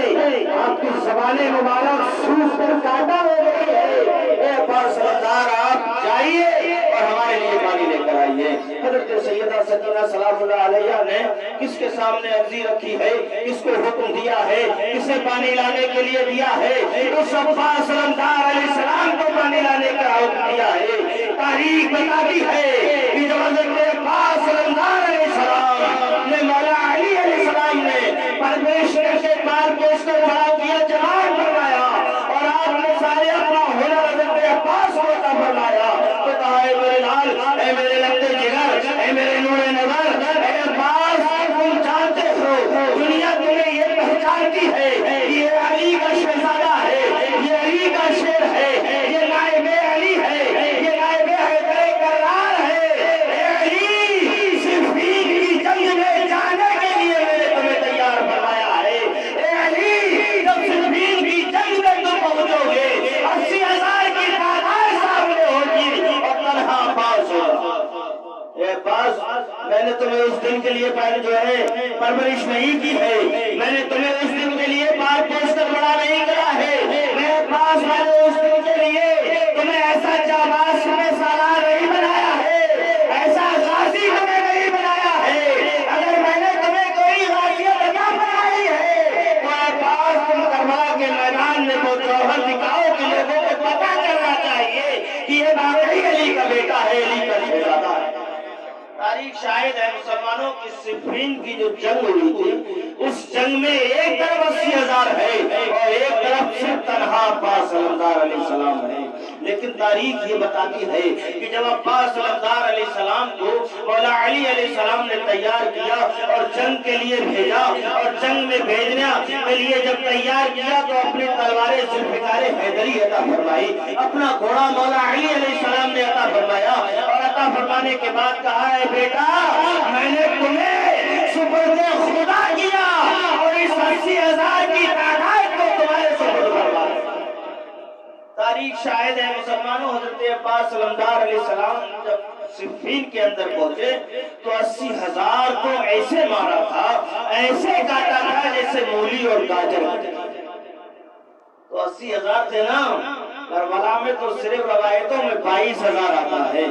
آپ کی زبان مبارک سوکھ کر کانٹا ہو گئی ہے، اے عباس سردار آپ جائیے اور ہمارے لیے پانی لے کر آئیے۔ حضرت سیدہ سکینہ سلام اللہ علیہ نے کس کے سامنے عرضی رکھی ہے، کس کو حکم دیا ہے، کسے پانی لانے کے لیے دیا ہے؟ اس عباس سردار علیہ السلام کو پانی لانے کا حکم دیا ہے۔ تاریخ بتاتی ہے کہ جب حضرت عباس سردار علیہ السلام نے مولا علی علیہ السلام نے پرورش کر کے پار پوچھ کر بڑا کیا، جوان فرمایا اور آپ نے سارے اپنا ہنر حضرت عباس کو عطا فرمایا، تو کہا اے میرے لال، اے میرے لگتے جگر، اے میرے نور نظر، اے عباس تم جانتے ہو دنیا تمہیں یہ پہچانتی ہے یہ علی کا شہزادہ ہے، یہ علی کا شیر ہے، یہ نائب علی ہے، یہ نائب حیدر کرار ہے۔ اے علی صفین کی جنگ میں جانے کے لیے میں نے تمہیں تیار فرمایا ہے۔ اے علی جب صفین کی جنگ میں تم پہنچو گے 80,000 کی تعداد سامنے ہوگی اور تنہا عباس ہوگا۔ اے عباس میں نے تمہیں اس دن کے لیے پہلے جو ہے پرورش نہیں کی ہے، میں نے تمہیں اس دن کے لیے پار پوچھ کر بڑا نہیں کرا ہے۔ میں عباس میں نے اس دن کے لیے تمہیں ایسا جانباز میں سالار نہیں بنایا ہے، ایسا غازی تمہیں نہیں بنایا ہے۔ اگر میں نے تمہیں کوئی غازیت عطا فرمائی ہے تو عباس تم کربلا کے میدان میں وہ جوہر دکھاؤ کہ لوگوں کو پتہ چلنا چاہیے کہ یہ واقعی علی کا بیٹا ہے، علی کا شہزادہ ہے۔ تاریخ شاہد ہے مسلمانوں کی صفین کی جو جنگ ہوئی تھی، اس جنگ میں ایک طرف 80,000 ہے اور ایک طرف صرف تنہا عباس سلمدار علیہ السلام ہے۔ لیکن تاریخ یہ بتاتی ہے کہ جب عباس سلمدار علیہ السلام کو مولا علی علیہ السلام نے تیار کیا اور جنگ کے لیے بھیجا، اور جنگ میں بھیجنے کے لیے جب تیار کیا تو اپنے تلوار ذوالفقار حیدری عطا فرمائی، اپنا گھوڑا مولا علی علیہ السلام نے عطا فرمایا، اور عطا فرمانے کے بعد کہا ہے بیٹا میں نے تمہیں سپرد خدا کیا اور اس 80,000 کی تعداد کو تمہارے سپرد فرما دیا۔ تاریخ شاہد ہے مسلمانوں حضرت عباس سلمدار علیہ السلام جب صفین کے اندر پہنچے تو 80,000 کو ایسے مارا تھا، ایسے کاٹا تھا جیسے مولی اور گاجر۔ تو 80,000 تھے نا، کربلا میں تو صرف روایتوں میں 22,000 آتا ہے،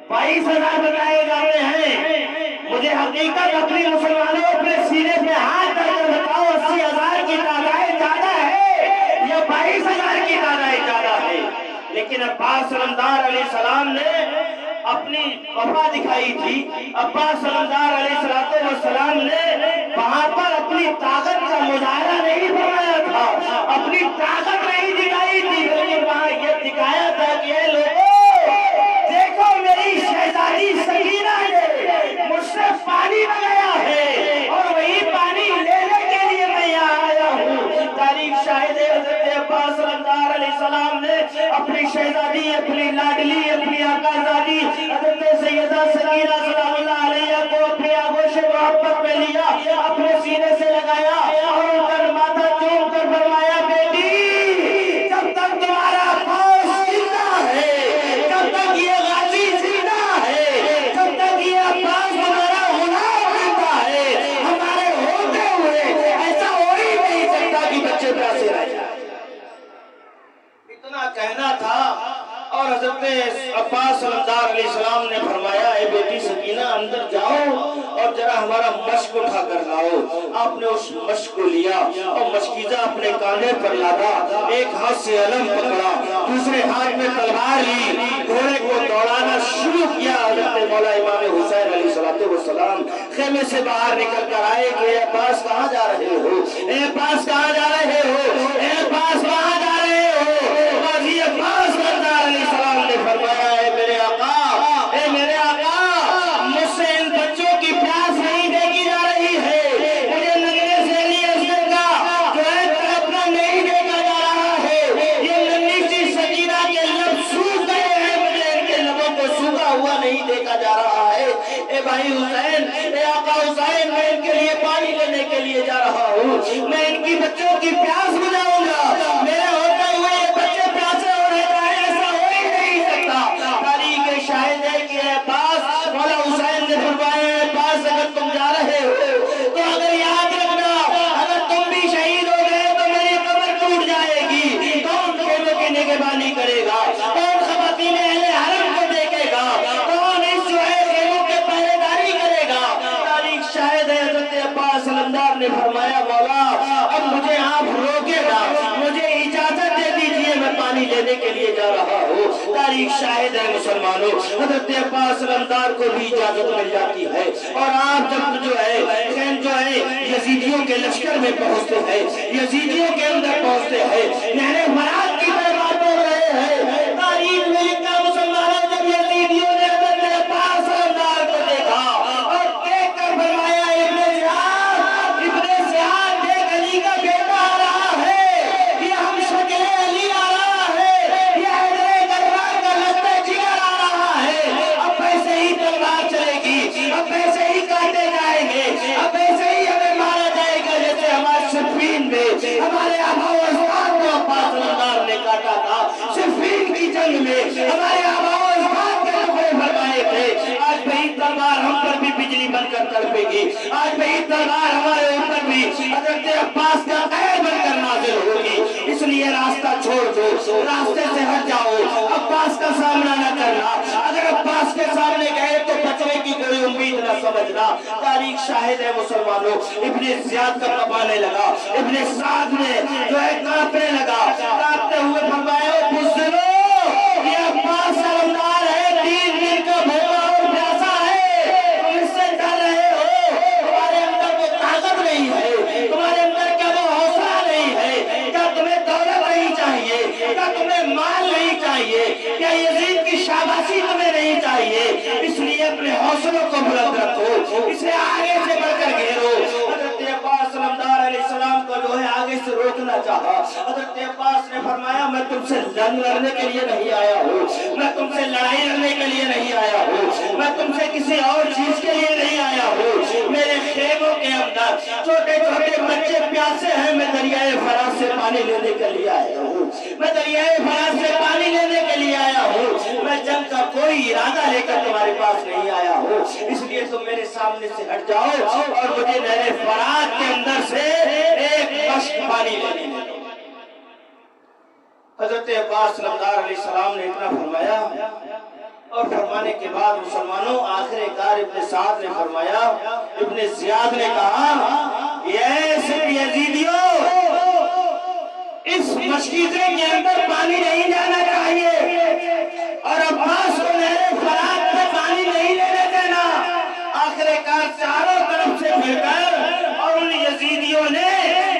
22,000 بتائے جاتے ہیں۔ مجھے حقیقت اپنی مسلمانوں اپنے سینے پہ ہاتھ ڈال کر بتاؤ 80,000 کی تعداد زیادہ ہے یا 22,000 کی تعداد زیادہ ہے؟ لیکن عباس سلمدار علیہ السلام نے اپنی وفا دکھائی تھی، عباس سلمدار علیہ السلام نے وہاں پر اپنی طاقت کا مظاہرہ نہیں فرمایا تھا، اپنی طاقت نہیں دکھائی تھی، بلکہ وہاں یہ دکھایا تھا کہ اے لوگوں دیکھو میری شہزادی سکینہ نے مجھ سے پانی منگایا ہے اور وہی پانی لینے کے لیے میں یہاں آیا ہوں۔ تاریخ شاہد ہے حضرت عباس سلمدار علیہ السلام نے اپنی شہزادی، اپنی لاڈلی، اپنی آقازادی حضرت سیدہ سکینہ سلام اللہ علیہ کو اپنے آغوش محبت میں لیا، اپنے سینے سے لگایا اور ان کا ماتھا چوم کر فرمایا بیٹی جب تک تمہارا عباس زندہ ہے، جب تک یہ غازی زندہ ہے، جب تک یہ عباس تمہارا غلام زندہ ہے، ہمارے ہوتے ہوئے ایسا ہو ہی نہیں سکتا کہ بچے پیاسے رہ جائیں۔ اتنا کہنا تھا اور حضرت عباس سلمدار علیہ السلام نے فرمایا اے بیٹی سکینہ اندر جاؤ اور ذرا ہمارا مشک اٹھا کر لاؤ۔ آپ نے اس مشک کو لیا اور مشکیزہ اپنے کاندھے پر لادا، ایک ہاتھ سے علم پکڑا، دوسرے ہاتھ میں تلوار لی، گھوڑے کو دوڑانا شروع کیا۔ حضرت مولا امام حسین علیہ السلام خیمے سے باہر نکل کر آئے کہ اے عباس کہاں جا رہے ہو، اے عباس کہاں جا رہے ہو، اے عباس کہاں جا رہے ہو؟ غازی عباس سلمدار علیہ السلام نے فرمایا اے میرے آقا، اے میرے آقا مجھ سے ان بچوں کی پیاس نہیں دیکھی جا رہی ہے، مجھے ننگے ذیلی اصغر کا جو ہے تڑپنا نہیں دیکھا جا رہا ہے، یہ ننھی سی سکینہ کے لب سوکھ گئے ہیں، مجھے ان کے لبوں کو سوکھا ہوا نہیں دیکھا جا رہا ہے۔ اے بھائی حسین، اے آقا حسین میں ان کے لیے پانی لینے کے لیے جا رہا ہوں، میں ان کی بچوں کی پیاس بجھاؤں گا، میرے ہوتے ہوئے یہ بچے پیاسے ہو رہے جائیں، ایسا ہو ہی نہیں سکتا۔ تاریخ شاہد ہے کہ اے عباس مولا حسین نے فرمایا عباس اگر تم جا رہے ہو تو اگر یاد رکھنا اگر تم بھی شہید ہو گئے ने फरमाया मौला अब मुझे आप रोके ना, मुझे इजाजत दे दीजिए, मैं पानी लेने के लिए जा रहा हूँ। तारीख शाहिद है मुसलमानों, हजरत अब्बास अलमदार को भी इजाजत मिल जाती है और आप जब जो है यजीदियों के लश्कर में पहुंचते हैं, यजीदियों के अंदर पहुंचते हैं, नहरे फरात की तरफ आप बोल रहे हैं। तारीख में लिखा मुसलमानों, जब यजीदियों ने हजरत अब्बास अलमदार को देखा और देख कर फरमाया इब्ने ज़ियाद देख अली का बेटा आ रहा है, ये हम शक्ल अली आ रहा है, ये हैदर कररार का लश्कर जिगर आ रहा है। अब ऐसे ही तलवार चलेगी, अब ऐसे ही काटे जाएंगे, अब ऐसे ही हमें मारा जाएगा जैसे हमारे सिफ़ीन में हमारे आबा व अजदाद को अब्बास अलमदार ने काटा था। सिफ़ीन की जंग में हमारे आबा व अजदाद के टुकड़े फरमाए थे। आज वही तलवार हम पर भी बिजली बनकर तड़पेगी, आज वही तलवार हमारे ऊपर भी हजरत अब्बास का कहर बनकर नाज़िल होगी। इसलिए रास्ता छोड़ दो, रास्ते से हट जाओ, अब्बास का सामना न करना। अगर अब्बास के सामने गए तो बचने की कोई उम्मीद न समझना। तारीख शाहिद है मुसलमानों, इब्ने ज़ियाद का कपाने लगा, इब्ने साद में जो है कांपने लगा, कांपते हुए फरमाया बुज़दिलो, ये अब्बास अलमदार है, 3 दिन का भूखा और प्यासा है, तुम इससे डर रहे हो? तुम्हारे अंदर वो ताकत नहीं है, तुम्हारे अंदर क्या वो हौसला नहीं है? क्या तुम्हें दौलत नहीं चाहिए? क्या तुम्हें माल नहीं चाहिए? क्या यजीद की शाबाशी तुम्हें नहीं चाहिए? इसलिए अपने हौसलों को बुलंद रखो, इसे आगे से बढ़कर घेरो। हजरत अब्बास अलमदार अलैहिस्सलाम को जो है आगे से रोकना चाहा। हजरत अब्बास ने फरमाया मैं तुमसे जंग लड़ने के लिए नहीं आया हूँ, मैं तुमसे लड़ाई लड़ने के लिए नहीं आया हूँ, मैं तुमसे किसी और चीज के लिए नहीं आया हूँ। मेरे खेमों के अंदर छोटे छोटे बच्चे प्यासे हैं, मैं दरियाए फरात से पानी लेने के लिए आया हूँ, मैं दरियाए फरात से पानी लेने के लिए आया हूँ। मैं जंग का कोई इरादा लेकर तुम्हारे पास नहीं आया हूँ, इसलिए तुम मेरे सामने से हट जाओ और मुझे नहरे फरात के अंदर से एक मश्क पानी लेने दो। हजरत अब्बास अलमदार अलैहिस्सलाम ने इतना फरमाया और फरमाने के बाद मुसलमानों आखिरकार इब्ने साद ने फरमाया, इब्ने ज़ियाद ने कहा ये यजीदियों, इस मशकीज़े के अंदर पानी नहीं जाना चाहिए और अब्बास को नहरे फरात में पानी नहीं लेने देना। आखिरकार चारों तरफ से फिरकर और उन यजीदियों ने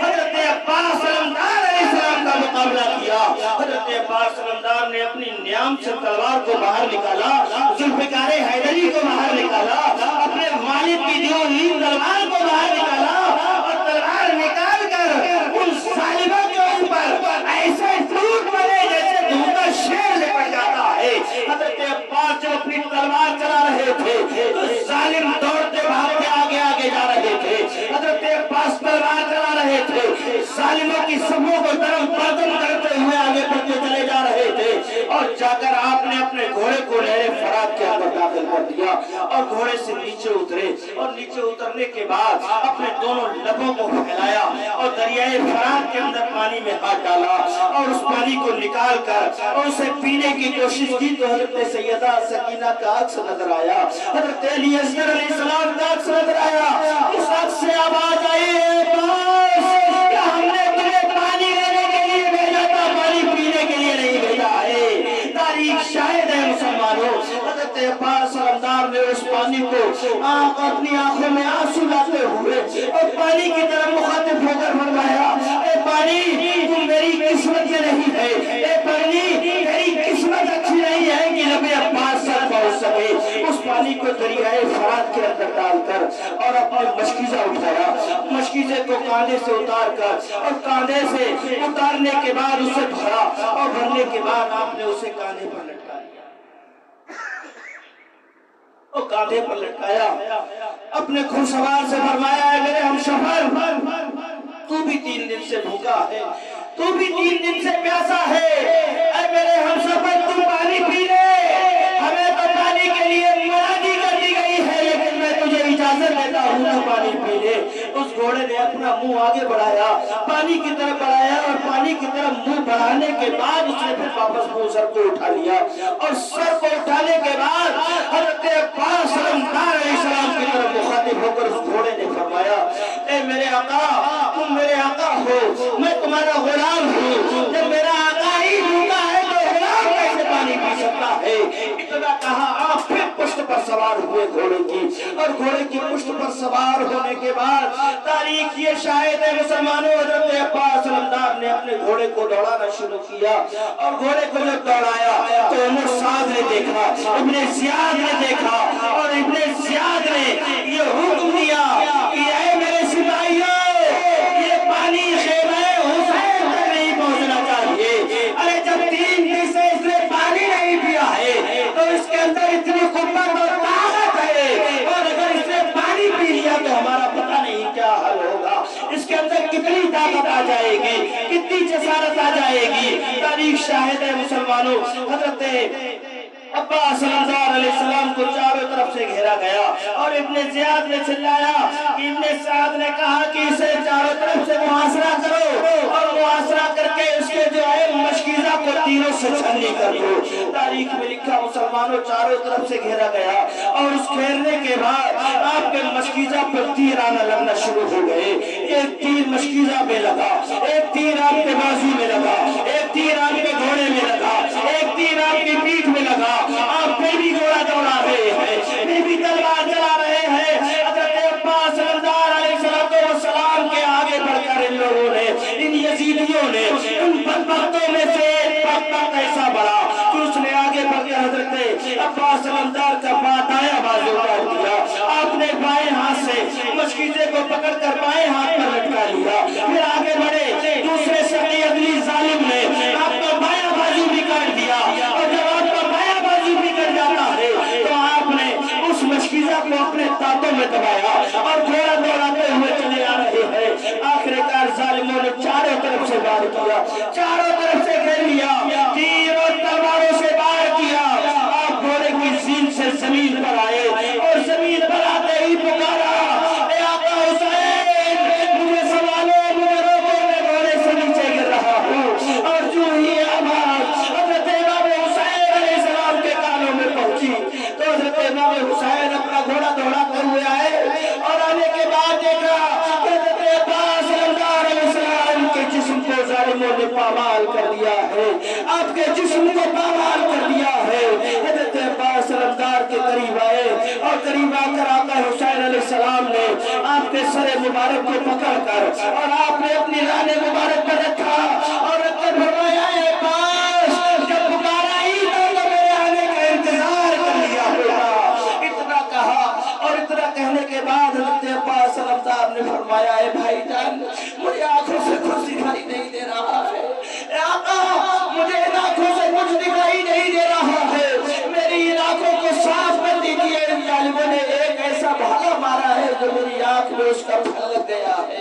हजरत अब्बास अलमदार अलैहिस्सलाम का मुकाबला किया। हजरत अब्बास अलमदार ने अपनी न्याम से तलवार को बाहर निकाला, जुल्फ़िकार हैदरी को बाहर निकाला, अपने वालिद की दी हुई तलवार को बाहर निकाला और तलवार निकाल कर उन जालिमों के ऊपर ऐसे टूट पड़े जैसे भूखा शेर लिपट जाता है। हजरत अब्बास जो अपनी तलवार चला रहे थे तो जालिम दौड़ते भागते आगे आगे जा रहे थे। हजरत अब्बास तलवार चला रहे थे, जालिमों की सबों को तरफ बर्दन करते हुए आगे बढ़ते चले जा रहे थे और जाकर आपने अपने घोड़े को नहरे फरात के अंदर दाखिल कर दिया और घोड़े से नीचे उतरे और नीचे उतरने के बाद अपने दोनों लबों को फैलाया और दरियाए फरात के अंदर पानी में हाथ डाला और उस पानी को निकाल कर और उसे पीने की कोशिश की तो हजरत सैयदा सकीना का अक्स नजर आया, हजरत अली असगर अलैहिस्सलाम का अक्स नजर आया। उस अक्स से आवाज आई, क्या हमने तुम्हें पानी लेने के लिए भेजा था, पानी पीने के लिए नहीं भेजा है। तारीख शाहिद है मुसलमानों, हजरत अब्बास अलमदार ने उस पानी को अपनी आंखों में आंसू लाते हुए और पानी की तरफ मुखातिब होकर फरमाया, ए पानी तुम मेरी किस्मत में नहीं है, ए पानी तेरी किस्मत अच्छी नहीं है कि नबी अब्बास तक पहुंच सके। उस पानी को दरियाए फरात के अंदर डालकर और अपने मशकीज़ा उठाया, मशकीज़े को कांधे से उतार कर और कांधे से उतारने के बाद उसे भरा और भरने के बाद आपने उसे कांधे पर लटका दिया और कांधे पर लटकाया। अपने घुड़सवार से फरमाया, है मेरे हमसफर, तू भी 3 दिन से भूखा है, तू भी 3 दिन से प्यासा है, ऐ मेरे हमसफर तू पानी पी ले। हमें तो पानी के लिए मनाही कर दी गई है, लेकिन मैं तुझे इजाजत देता हूँ तो पानी पी ले। उस घोड़े ने अपना मुंह आगे बढ़ाया, पानी की तरफ बढ़ाया और पानी की तरफ मुंह बढ़ाने के बाद उसने फिर वापस मुंह सर को उठा लिया और सर को उठाने के बाद हज़रत अब्बास सलाम की तरफ मुखातिब होकर उस घोड़े ने फरमाया, ए मेरे आका, तुम मेरे आका हो, मैं तुम्हारा गुलाम हूँ। जब मेरा आका ही भूखा है तो गुलाम कैसे पानी पी सकता है? इतना कहा, आप फिर पुष्ट पर सवार हुए घोड़े की, और घोड़े की पुष्ट पर सवार होने के बाद तारीख ये शायद है मुसलमानों, हज़रत अब्बास सलामदार ने अपने घोड़े को दौड़ाना शुरू किया और घोड़े को जब दौड़ाया तो उमर साद ने देखा, इब्ने ज़ियाद ने देखा और इब्ने ज़ियाद ने ये हुक्म दिया कि ऐ मेरे सिपाहियों, ये पानी ख़ैमे हुसैन तक नहीं पहुंचना चाहिए। अरे जब 3 दिन से इसने पानी नहीं पिया है तो इसके अंदर इतनी कुव्वत और ताकत है, और अगर इसने पानी पी लिया तो हमारा पता नहीं क्या हाल होगा, इसके अंदर कितनी ताकत आ जाएगी, कितनी जसारत आ जाएगी। तारीख शाहिद है मुसलमानों, हज़रत अब्बास सलाम को चारों तरफ से घेरा गया और इब्ने ज़ियाद ने चिल्लाया कि इब्ने साद ने कहा कि इसे चारों तरफ से मुहासरा करो और मुहासरा करके उसके जो है मशकीज़ा को तीरों से छलनी कर दो। तारीख में लिखा मुसलमानों, चारों तरफ से घेरा गया और उस घेरने के बाद आपके मशकीज़ा पर तीर आना लगना शुरू हो गए। एक तीर मशकीज़ा में लगा, एक तीर आपके बाजू में लगा, एक तीर आपके घोड़े में लगा, एक तीर आपकी पीठ में लगा। आप फिर भी घोड़ा दौड़ा रहे हैं, फिर भी तलवार चला रहे हैं। हज़रत अब्बास सलाम के आगे बढ़कर इन लोगों ने, इन यजीदियों ने, उन बदबख्तों में से एक बदबख्त ऐसा बड़ा कि उसने आगे बढ़कर हज़रत अब्बास सलामदार का दायां बाजू काट दिया। आपने बाएं हाथ से मशकीज़े को पकड़कर बाएं हाथ पर लटका लिया, फिर आगे बढ़े। दूसरे शक्ति अगली जालिम ने आपका बायां बाजू भी काट दिया और जब आपका बायां बाजू भी कट जाता है तो आपने उस मशकीज़ा को अपने दांतों में दबाया और घोड़ा दौड़ाते हुए चले आ रहे हैं। आखिरकार जालिमों ने चारों तरफ से वार किया, चारों तरफ से घेर लिया, तीर और तलवारों से वार किया। आप घोड़े की ज़ीन से जमीन पर आए और जमीन पर आते ही पुकारा, ए आका हुसैन, मुझे संभालो, मुझे रोको, मैं घोड़े से नीचे गिर रहा हूँ। और जो ही आवाज़ हज़रत इमाम हुसैन अलैहिस्सलाम के कानों में पहुंची तो हज़रत इमाम हुसैन अपना घोड़ा दौड़ाते हुए आए और आने के बाद देखा कि हज़रत अब्बास अलैहिस्सलाम के जिस्म को जालिमों ने पामाल कर दिया है, आपके जिस्म को पामाल कर दिया है। हज़रत अब्बास सलामदार के करीब आए और करीब आकर आका हुसैन अलैहिस्सलाम ने आपके सर मुबारक को पकड़कर और आपने अपनी राने मुबारक पर रखा और रखकर फरमाया, अब्बास, जब पुकारा ही तो मेरे आने का इंतजार कर लिया होगा। इतना कहा और इतना कहने के बाद हज़रत अब्बास सलामदार ने फरमाया, ए भाईजान, मुझे आंखों से कुछ दिखाई नहीं दे रहा है, आका, मुझे इन आंखों से कुछ दिखाई नहीं दे रहा है, मेरी इन आंखों को साफ कर दीजिए। इन जालिमों ने एक ऐसा भाला मारा है जो मेरी आंख में उसका फल लग गया है।